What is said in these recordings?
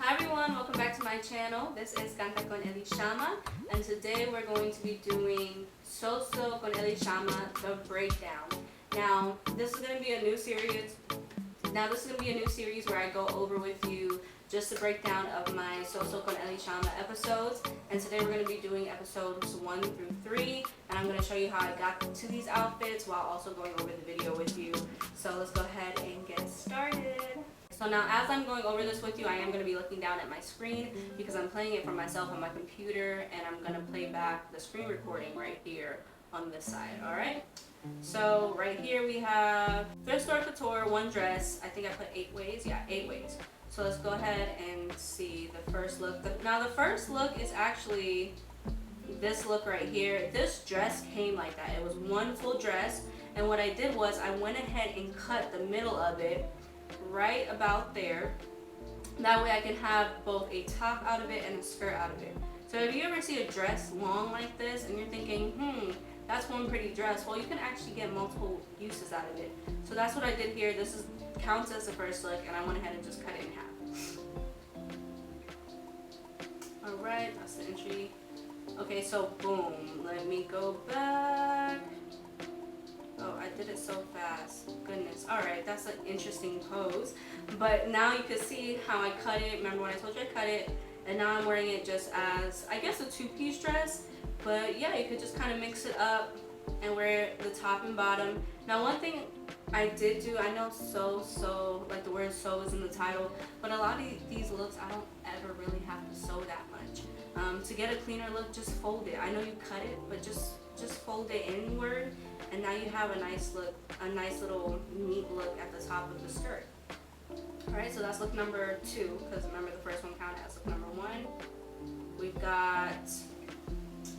Hi everyone, welcome back to my channel. This is Canta con Elishama, and today we're going to be doing SoSew con Elishama, the breakdown. Now, this is going to be a new series. Where I go over with you just the breakdown of my SoSew con Elishama episodes. And today we're going to be doing episodes 1 through 3, and I'm going to show you how I got to these outfits while also going over the video with you. So let's go ahead and get started. So now as I'm going over this with you, I am going to be looking down at my screen because I'm playing it for myself on my computer, and I'm going to play back the screen recording right here on this side, alright? So right here we have thrift store couture, one dress. I think I put 8 ways. Yeah, 8 ways. So let's go ahead and see the first look. Now the first look is actually this look right here. This dress came like that. It was one full dress, and what I did was I went ahead and cut the middle of it right about there. That way I can have both a top out of it and a skirt out of it. So if you ever see a dress long like this and you're thinking, that's one pretty dress, well, you can actually get multiple uses out of it. So that's what I did here. This counts as the first look, and I went ahead and just cut it in half. Alright, that's the entry. Okay, so boom, let me go back. Oh, I did it so fast. Goodness. Alright, that's an interesting pose. But now you can see how I cut it. Remember when I told you I cut it? And now I'm wearing it just as, I guess, a 2-piece dress. But yeah, you could just kind of mix it up and wear the top and bottom. Now one thing I did do, I know like the word sew is in the title, but a lot of these looks I don't ever really have to sew that much. To get a cleaner look, just fold it. I know you cut it, but just fold it inward, and now you have a nice look, a nice little neat look at the top of the skirt. Alright, so that's look number 2, because remember the first one counted as look number 1. We've got,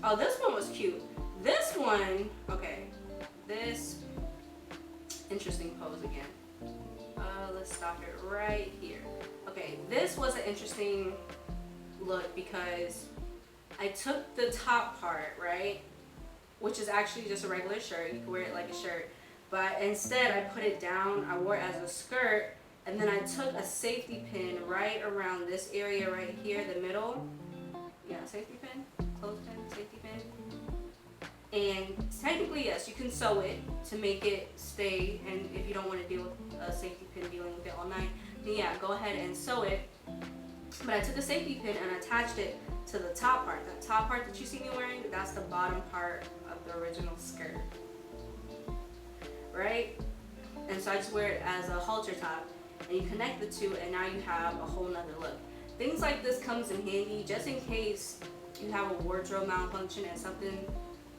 oh, this one was cute. This one, okay, this interesting pose again. Let's stop it right here. Okay, this was an interesting look because I took the top part, right, which is actually just a regular shirt. You can wear it like a shirt, but instead I put it down. I wore it as a skirt, and then I took a safety pin right around this area right here, the middle. Yeah, safety pin, clothespin, safety pin. And technically, yes, you can sew it to make it stay, and if you don't want to deal with a safety pin dealing with it all night, then yeah, go ahead and sew it. But I took a safety pin and attached it to the top part. The top part that you see me wearing, that's the bottom part of the original skirt, right? And so I just wear it as a halter top, and you connect the two, and now you have a whole nother look. Things like this comes in handy just in case you have a wardrobe malfunction and something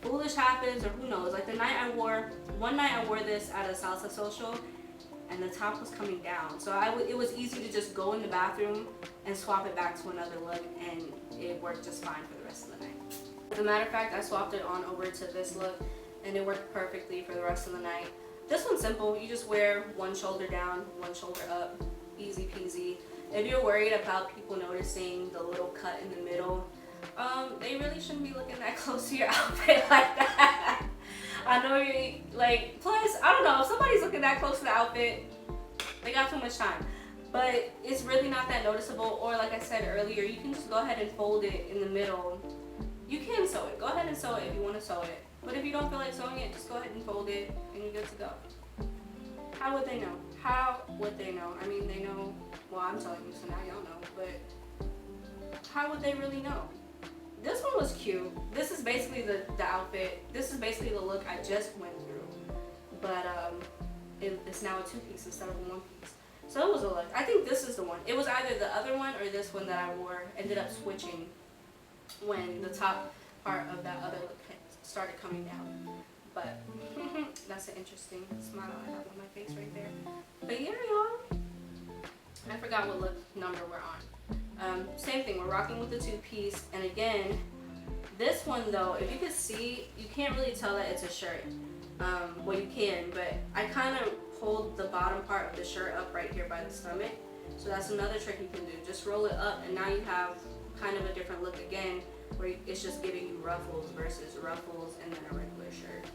foolish happens, or who knows. Like one night I wore this at a salsa social, and the top was coming down, so it was easy to just go in the bathroom and swap it back to another look, and it worked just fine for the rest of the night. As a matter of fact, I swapped it on over to this look, and it worked perfectly for the rest of the night. This one's simple. You just wear one shoulder down, one shoulder up, easy peasy. If you're worried about people noticing the little cut in the middle, they really shouldn't be looking that close to your outfit like that. I know you're like, plus, I don't know, if somebody's looking that close to the outfit, they got too much time. But it's really not that noticeable, or like I said earlier, you can just go ahead and fold it in the middle. You can sew it. Go ahead and sew it if you want to sew it. But if you don't feel like sewing it, just go ahead and fold it, and you're good to go. How would they know? How would they know? I mean, they know, well, I'm telling you, so now y'all know, but how would they really know? This one was cute. This is basically the outfit. This is basically the look I just went through. But it's now a 2-piece instead of a 1-piece. So it was a look. I think this is the one. It was either the other one or this one that I wore. Ended up switching when the top part of that other look started coming down. But that's an interesting smile I have on my face right there. But yeah, y'all. I forgot what look number we're on. Same thing, we're rocking with the 2-piece, and again, this one though, if you could see, you can't really tell that it's a shirt. Well, you can, but I kind of pulled the bottom part of the shirt up right here by the stomach, so that's another trick you can do. Just roll it up, and now you have kind of a different look again, where it's just giving you ruffles versus ruffles and then a regular shirt.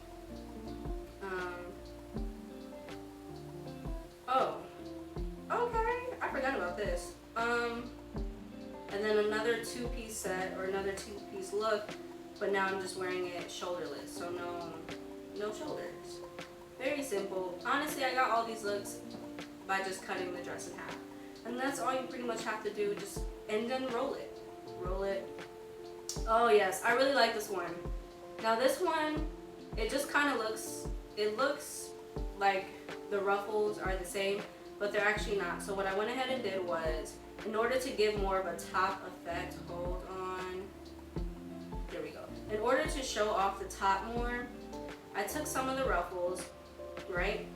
Oh, okay, I forgot about this. And then another two-piece set or another two-piece look, but now I'm just wearing it shoulderless, so no shoulders. Very simple. Honestly, I got all these looks by just cutting the dress in half. And that's all you pretty much have to do, and then roll it. Roll it. Oh yes, I really like this one. Now this one, it just kind of looks like the ruffles are the same, but they're actually not. So what I went ahead and did was, in order to give more of a top effect, hold on, there we go. In order to show off the top more, I took some of the ruffles, right?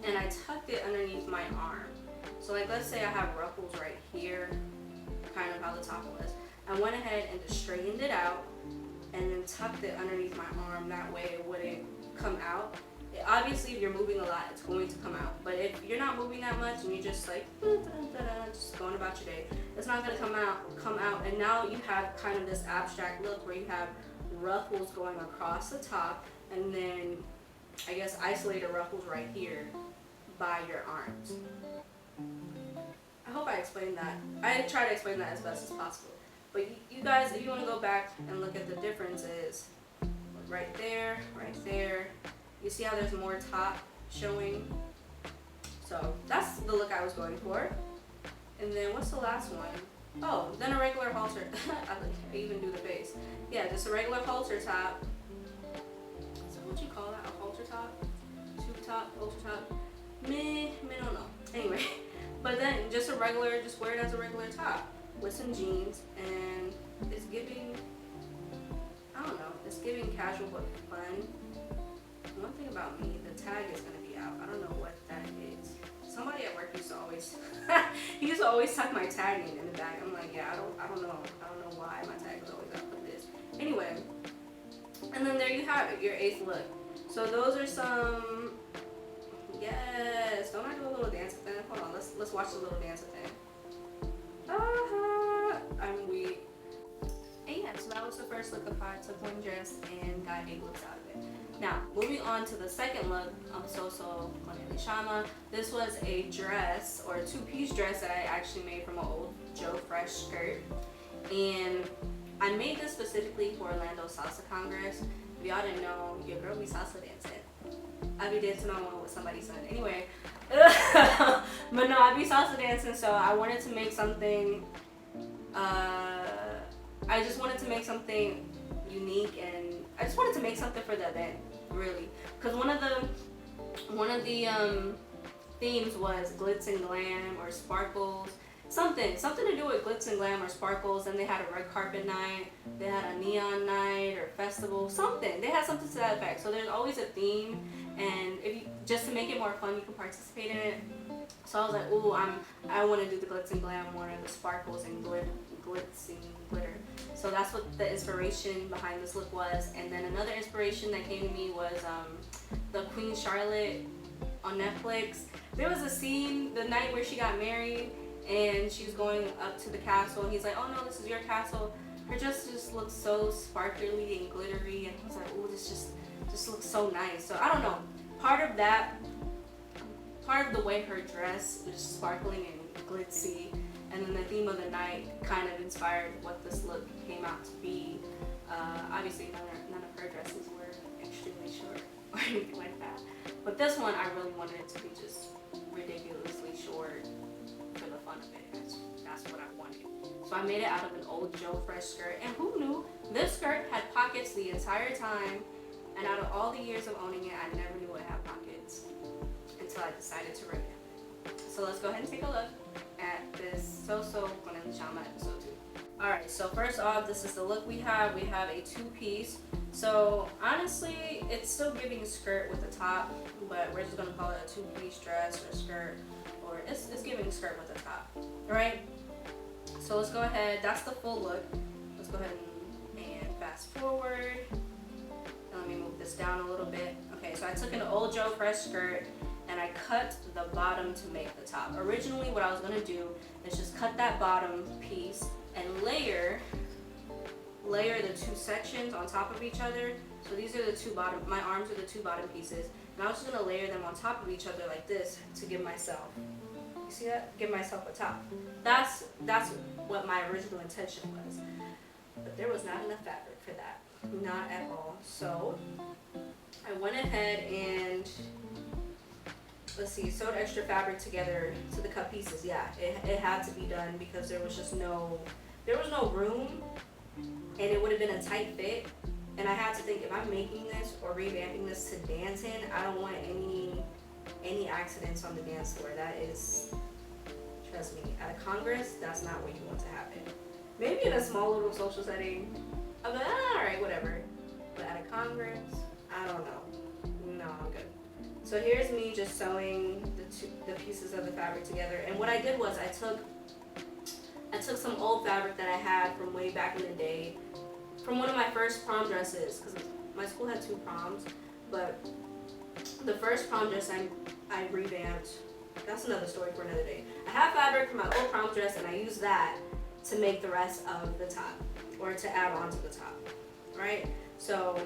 And I tucked it underneath my arm. So like, let's say I have ruffles right here, kind of how the top was. I went ahead and just straightened it out and then tucked it underneath my arm. That way it wouldn't come out. Obviously, if you're moving a lot, it's going to come out. But if you're not moving that much and you're just like, just going about your day, it's not going to come out. And now you have kind of this abstract look where you have ruffles going across the top, and then I guess isolated ruffles right here by your arms. I hope I explained that. I try to explain that as best as possible. But you guys, if you want to go back and look at the differences, right there, you see how there's more top showing? So that's the look I was going for. And then what's the last one? Oh, then a regular halter. I even do the base. Yeah, just a regular halter top. So what you call that? A halter top? Tube top? Halter top? Me don't know. Anyway, but then just wear it as a regular top with some jeans, and it's giving, I don't know, it's giving casual but fun. One thing about me, the tag is gonna be out. I don't know what that is. Somebody at work used to always tuck my tag in the bag. I'm like, yeah, I don't know why my tag is always out like this. Anyway, and then there you have it, your 8th look. So those are some. Yes, don't I do a little dancing thing? Hold on, let's watch the little dancing thing. I'm weak. And yeah, so that was the first look of how I took one dress and got 8 looks out of it. Now, moving on to the second look of SoSew on Elishama. This was a dress, or a 2-piece dress that I actually made from an old Joe Fresh skirt. And I made this specifically for Orlando Salsa Congress. If y'all didn't know, your girl be salsa dancing. I be dancing on one with somebody's son. Anyway, but no, I be salsa dancing, so I wanted to make something, I just wanted to make something unique, and I just wanted to make something for the event, really. Because one of the themes was glitz and glam or sparkles. Something to do with glitz and glam or sparkles, and they had a red carpet night, they had a neon night or festival, something. They had something to that effect. So there's always a theme, and if you, just to make it more fun, you can participate in it. So I was like, ooh, I want to do the glitz and glam more, the sparkles and glitz and glitter. So that's what the inspiration behind this look was. And then another inspiration that came to me was the Queen Charlotte on Netflix. There was a scene the night where she got married, and she was going up to the castle, and he's like, oh no, this is your castle. Her dress just looks so sparkly and glittery, and I was like, ooh, this just looks so nice. So I don't know, part of the way her dress was sparkling and glitzy, and then the theme of the night kind of inspired what this look came out to be. Obviously none of her dresses were extremely short or anything like that, but this one I really wanted it to be just ridiculously short for the fun of it. That's what I wanted. So I made it out of an old Joe Fresh skirt, and who knew this skirt had pockets the entire time, and out of all the years of owning it, I never knew it had pockets until I decided to revamp it. So let's go ahead and take a look at this SoSew on Elishama episode 2. Alright, so first off, this is the look we have. We have a 2-piece. So honestly, it's still giving a skirt with a top, but we're just gonna call it a 2-piece dress or skirt, or it's giving a skirt with a top. Alright? So let's go ahead, that's the full look. Let's go ahead and fast forward. And let me move this down a little bit. Okay, so I took an old Joe Fresh skirt and I cut the bottom to make the top. Originally what I was gonna do is just cut that bottom piece and layer the 2 sections on top of each other. So these are the 2 bottom, my arms are the 2 bottom pieces. And I was just gonna layer them on top of each other like this to give myself, you see that? Give myself a top. That's what my original intention was. But there was not enough fabric for that, not at all. So I went ahead and, let's see, sewed extra fabric together to the cut pieces. Yeah, it had to be done because there was no room, and it would have been a tight fit. And I had to think, if I'm making this or revamping this to dance in, I don't want any accidents on the dance floor. That is, trust me, at a congress, that's not what you want to happen. Maybe in a small little social setting, I'm like, alright, whatever. But at a congress, I don't know. No, I'm good. So here's me just sewing the pieces of the fabric together. And what I did was I took some old fabric that I had from way back in the day, from one of my first prom dresses, because my school had 2 proms, but the first prom dress I revamped. That's another story for another day. I have fabric from my old prom dress, and I used that to make the rest of the top, or to add on to the top, right? So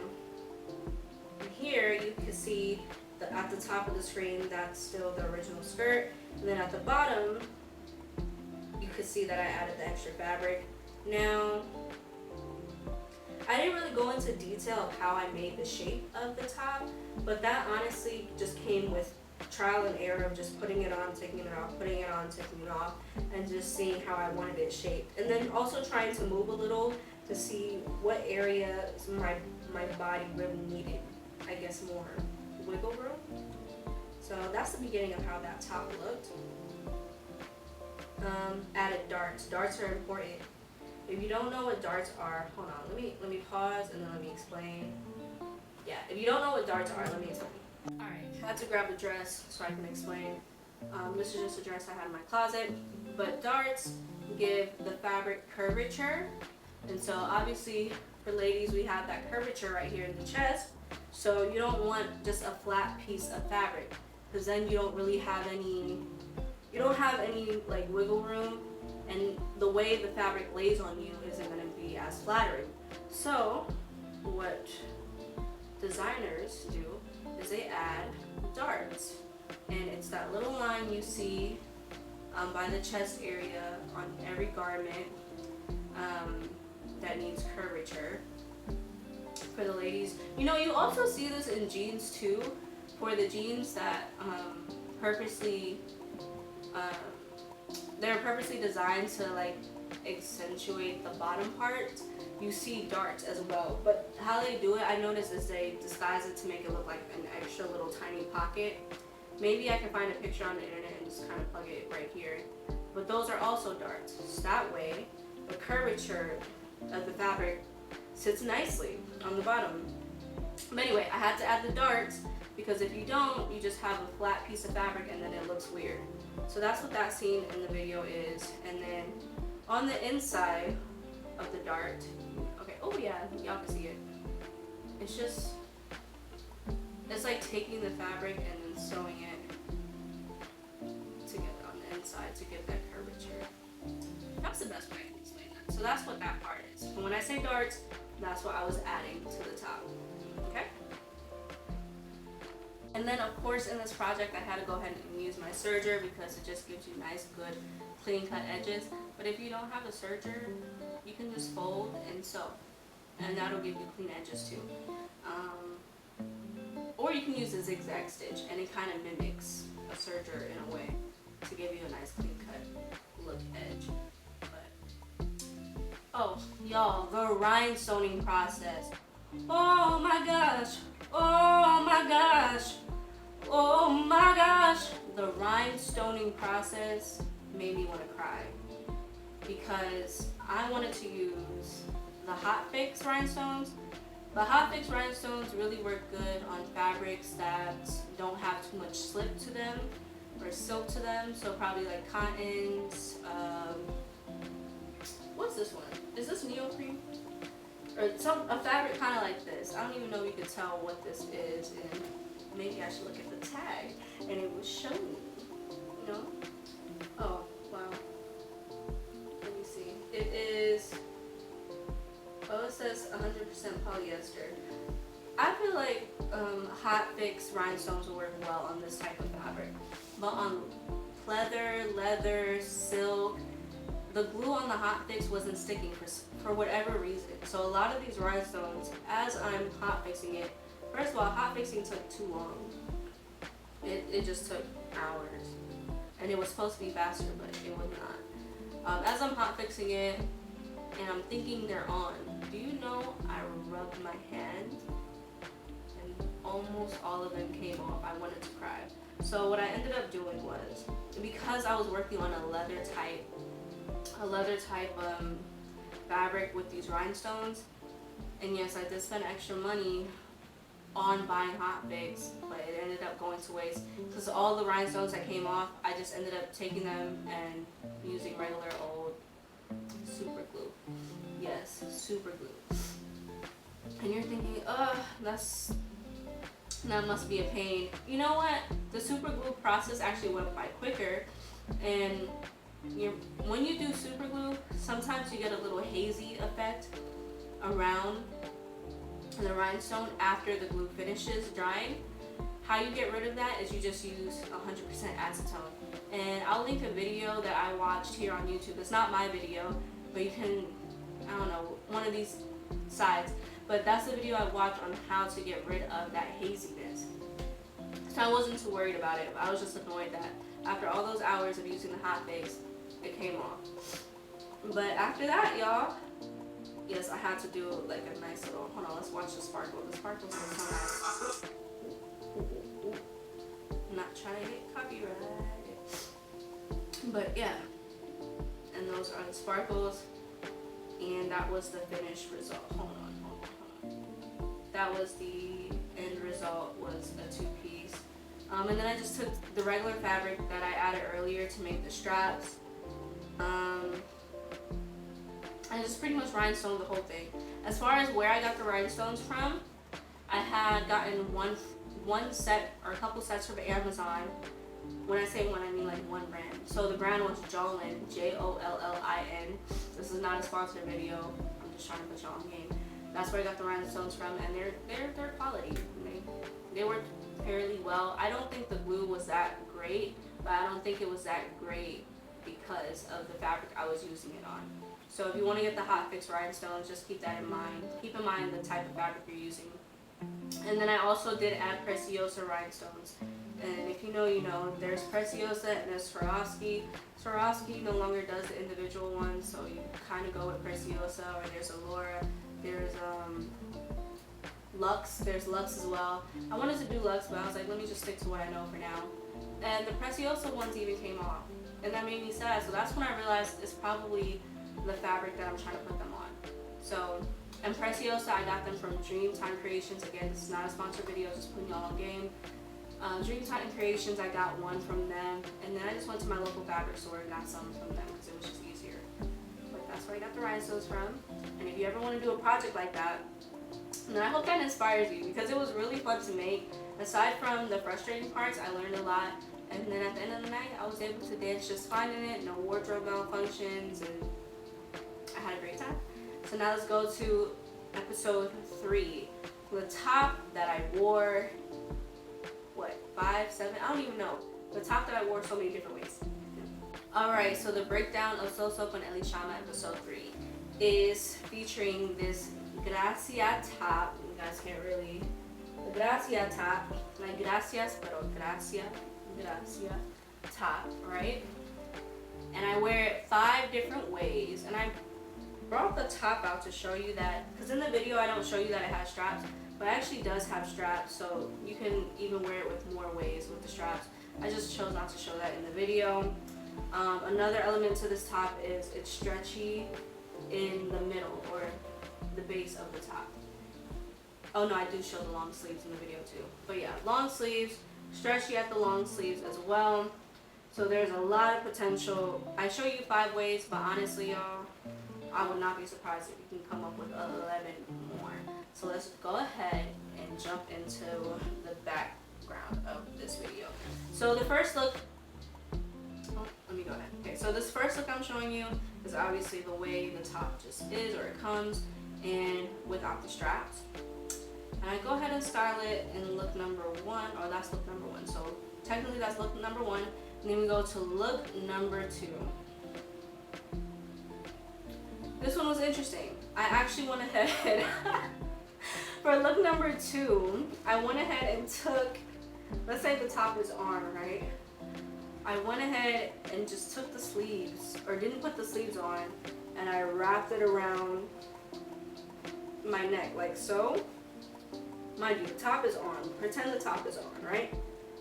here you can see at the top of the screen, that's still the original skirt, and then at the bottom you can see that I added the extra fabric. Now, I didn't really go into detail of how I made the shape of the top, but that honestly just came with trial and error of just putting it on, taking it off, putting it on, taking it off, and just seeing how I wanted it shaped. And then also trying to move a little to see what area my body really needed, I guess, more wiggle room. So that's the beginning of how that top looked. Added darts. Darts are important. If you don't know what darts are, hold on, let me pause and then let me explain. Yeah, if you don't know what darts are, let me explain. Alright, I had to grab the dress so I can explain. This is just a dress I had in my closet, but darts give the fabric curvature, and so obviously for ladies we have that curvature right here in the chest, so you don't want just a flat piece of fabric, because then you don't really have any, like wiggle room, and the way the fabric lays on you isn't going to be as flattering. So what designers do is they add darts, and it's that little line you see by the chest area on every garment that needs curvature. For the ladies, you also see this in jeans too, for the jeans that they're purposely designed to like accentuate the bottom part. You see darts as well, but how they do it, I noticed, is they disguise it to make it look like an extra little tiny pocket. Maybe I can find a picture on the internet and just kind of plug it right here. But those are also darts. So that way, the curvature of the fabric sits nicely on the bottom. But anyway, I had to add the darts because if you don't, you just have a flat piece of fabric and then it looks weird. So that's what that scene in the video is. And then on the inside of the dart, okay, oh yeah, y'all can see it. It's like taking the fabric and then sewing it together on the inside to give that curvature. That's the best way I can explain that. So that's what that part is. And when I say darts, that's what I was adding to the top, okay? And then of course in this project I had to go ahead and use my serger because it just gives you nice, good, clean cut edges. But if you don't have a serger, you can just fold and sew, and that'll give you clean edges too. Or you can use a zigzag stitch, and it kind of mimics a serger in a way to give you a nice clean cut look edge. But oh y'all, the rhinestoning process. Oh my gosh, oh my gosh, oh my gosh. The rhinestoning process made me want to cry because I wanted to use the Hot Fix rhinestones. The Hot Fix rhinestones really work good on fabrics that don't have too much slip to them or silk to them. So probably like cottons. What's this one? Is this neoprene? Or a fabric kind of like this. I don't even know if you could tell what this is, and maybe I should look at the tag and it would show me, you know? Oh, wow. Let me see. It is, oh, it says 100% polyester. I feel like Hot Fix rhinestones will work well on this type of fabric. But on pleather, leather, silk, the glue on the hot fix wasn't sticking for whatever reason. So a lot of these rhinestones, as I'm hot fixing it, first of all, hot fixing took too long. It just took hours, and it was supposed to be faster, but it was not. As I'm hot fixing it, and I'm thinking they're on, do you know I rubbed my hand, and almost all of them came off. I wanted to cry. So what I ended up doing was, because I was working on a leather type fabric with these rhinestones, and yes, I did spend extra money on buying hot fix, but it ended up going to waste because all the rhinestones that came off, I just ended up taking them and using regular old super glue. Yes, super glue. And you're thinking, that must be a pain. You know what? The super glue process actually went by quicker, and when you do super glue, sometimes you get a little hazy effect around the rhinestone after the glue finishes drying. How you get rid of that is you just use 100% acetone. And I'll link a video that I watched here on YouTube. It's not my video, but you can, I don't know, one of these sides. But that's the video I watched on how to get rid of that haziness. So I wasn't too worried about it. I was just annoyed that after all those hours of using the hot fix, it came off. But after that, y'all, yes, I had to do like a nice little, hold on, let's watch the sparkle. The sparkles are so nice. I'm not trying to get copyrighted. But yeah, and those are the sparkles, and that was the finished result. Hold on. That was the end result, was a two-piece. And then I just took the regular fabric that I added earlier to make the straps. I just pretty much rhinestoned the whole thing. As far as where I got the rhinestones from, I had gotten one set or a couple sets from Amazon. When I say one, I mean like one brand. So the brand was Jollin, Jollin. This is not a sponsored video. I'm just trying to put y'all on game. That's where I got the rhinestones from, and they're quality. They worked fairly well. I don't think the glue was that great, but I don't think it was that great because of the fabric I was using it on. So if you want to get the hot fix rhinestones, just keep that in mind. Keep in mind the type of fabric you're using. And then I also did add Preciosa rhinestones. And if you know, you know. There's Preciosa and there's Swarovski. Swarovski no longer does the individual ones, so you kind of go with Preciosa, or there's Allura. There's Lux. There's Lux as well. I wanted to do Lux, but I was like, let me just stick to what I know for now. And the Preciosa ones even came off, and that made me sad. So that's when I realized it's probably the fabric that I'm trying to put them on. So, and Preciosa, I got them from Dreamtime Creations. Again, this is not a sponsored video, just putting y'all on game. Dreamtime Creations, I got one from them, and then I just went to my local fabric store and got some from them because it was just easier. But that's where I got the rhinestones from. And if you ever want to do a project like that, then I hope that inspires you, because it was really fun to make. Aside from the frustrating parts, I learned a lot. And then at the end of the night, I was able to dance just fine in it, no wardrobe malfunctions, and I had a great time. So now let's go to episode 3. The top that I wore, 5, 7, I don't even know. The top that I wore so many different ways. Alright, so the breakdown of SoSew and Elishama episode 3 is featuring this Gracia top. You guys can't really, the Gracia top, like gracias, pero gracia top, right? And I wear it 5 different ways, and I brought the top out to show you that, because in the video I don't show you that it has straps, but it actually does have straps, so you can even wear it with more ways with the straps. I just chose not to show that in the video. Another element to this top is it's stretchy in the middle, or the base of the top. Oh no, I do show the long sleeves in the video too. But yeah, long sleeves, stretchy at the long sleeves as well. So there's a lot of potential. I show you 5 ways, but honestly, y'all, I would not be surprised if you can come up with 11 more. So let's go ahead and jump into the background of this video. So the first look, let me go ahead. Okay, so this first look I'm showing you is obviously the way the top just is, or it comes, and without the straps. And I go ahead and style it in look number 1, or that's look number 1. So technically that's look number 1. And then we go to look number 2. This one was interesting. I actually went ahead for look number 2. I went ahead and took, let's say the top is on, right? I went ahead and just took the sleeves, or didn't put the sleeves on, and I wrapped it around my neck like so. Mind you, the top is on. Pretend the top is on, right?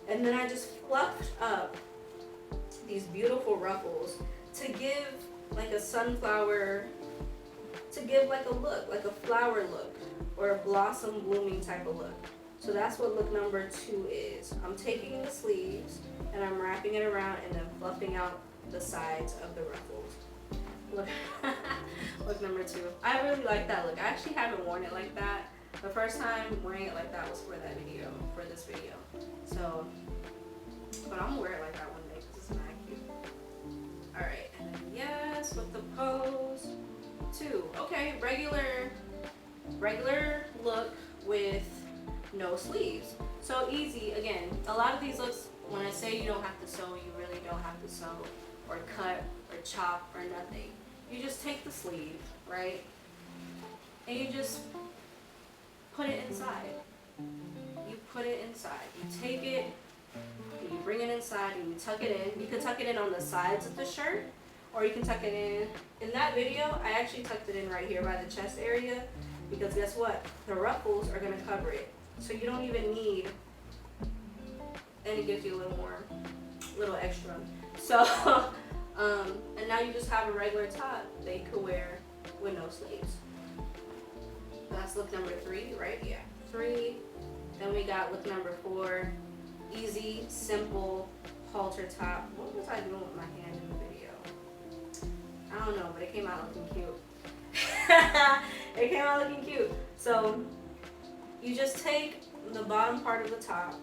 And then I just fluffed up these beautiful ruffles to give like a sunflower, to give like a look, like a flower look, or a blossom blooming type of look. So that's what look number 2 is. I'm taking the sleeves and I'm wrapping it around and then fluffing out the sides of the ruffles. Look, look number 2. I really like that look. I actually haven't worn it like that. The first time wearing it like that was for that video, for this video. So, but I'm gonna wear it like that one day because it's not cute. All right, and then yes, with the pose 2. Okay, regular look with no sleeves. So easy. Again, a lot of these looks, when I say you don't have to sew, you really don't have to sew or cut or chop or nothing. You just take the sleeve, right? And you just put it inside. You put it inside. You take it, and you bring it inside, and you tuck it in. You can tuck it in on the sides of the shirt, or you can tuck it in. In that video, I actually tucked it in right here by the chest area, because guess what? The ruffles are gonna cover it. So you don't even need, and it gives you a little more, little extra. So, and now you just have a regular top that you could wear with no sleeves. That's look number 3, right? Yeah, 3. Then we got look number 4. Easy, simple halter top. What was I doing with my hand in the video? I don't know, but it came out looking cute. It came out looking cute. So you just take the bottom part of the top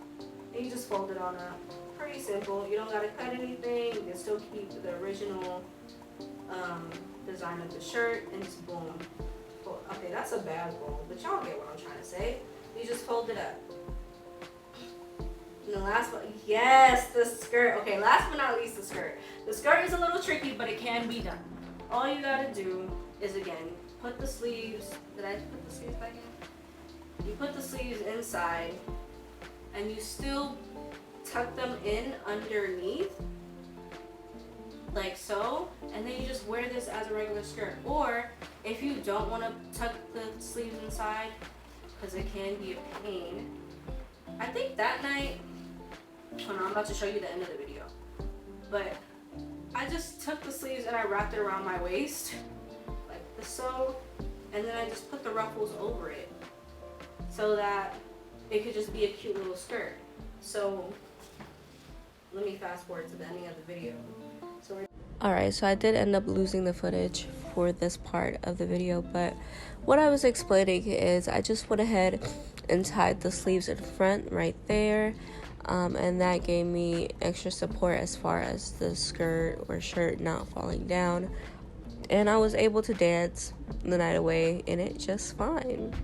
and you just fold it on up. Pretty simple. You don't gotta cut anything. You can still keep the original design of the shirt, and just boom. Okay, that's a bad roll, but y'all get what I'm trying to say. You just fold it up. And the last one, yes, the skirt. Okay, last but not least, the skirt. The skirt is a little tricky, but it can be done. All you gotta do is, again, put the sleeves. Did I put the sleeves back in? You put the sleeves inside, and you still tuck them in underneath, like so, and then you just wear this as a regular skirt. Or if you don't want to tuck the sleeves inside, because it can be a pain, I think that night, hold on, I'm about to show you the end of the video, but I just took the sleeves and I wrapped it around my waist like so, and then I just put the ruffles over it so that it could just be a cute little skirt. So let me fast forward to the ending of the video. Alright, so I did end up losing the footage for this part of the video, but what I was explaining is I just went ahead and tied the sleeves in front right there, and that gave me extra support as far as the skirt or shirt not falling down, and I was able to dance the night away in it just fine.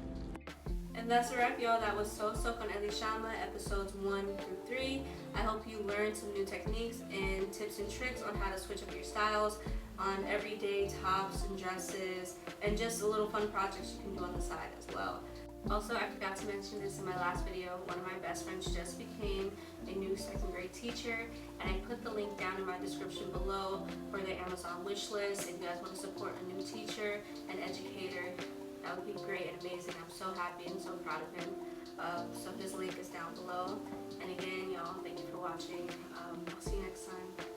And that's a wrap, y'all. That was SoSew on Elishama, episodes 1-3. I hope you learned some new techniques and tips and tricks on how to switch up your styles on everyday tops and dresses, and just a little fun projects you can do on the side as well. Also, I forgot to mention this in my last video. One of my best friends just became a new 2nd grade teacher, and I put the link down in my description below for the Amazon wish list. If you guys want to support a new teacher and educator, that would be great and amazing. I'm so happy and so proud of him. So his link is down below. And again, y'all, thank you for watching. I'll see you next time.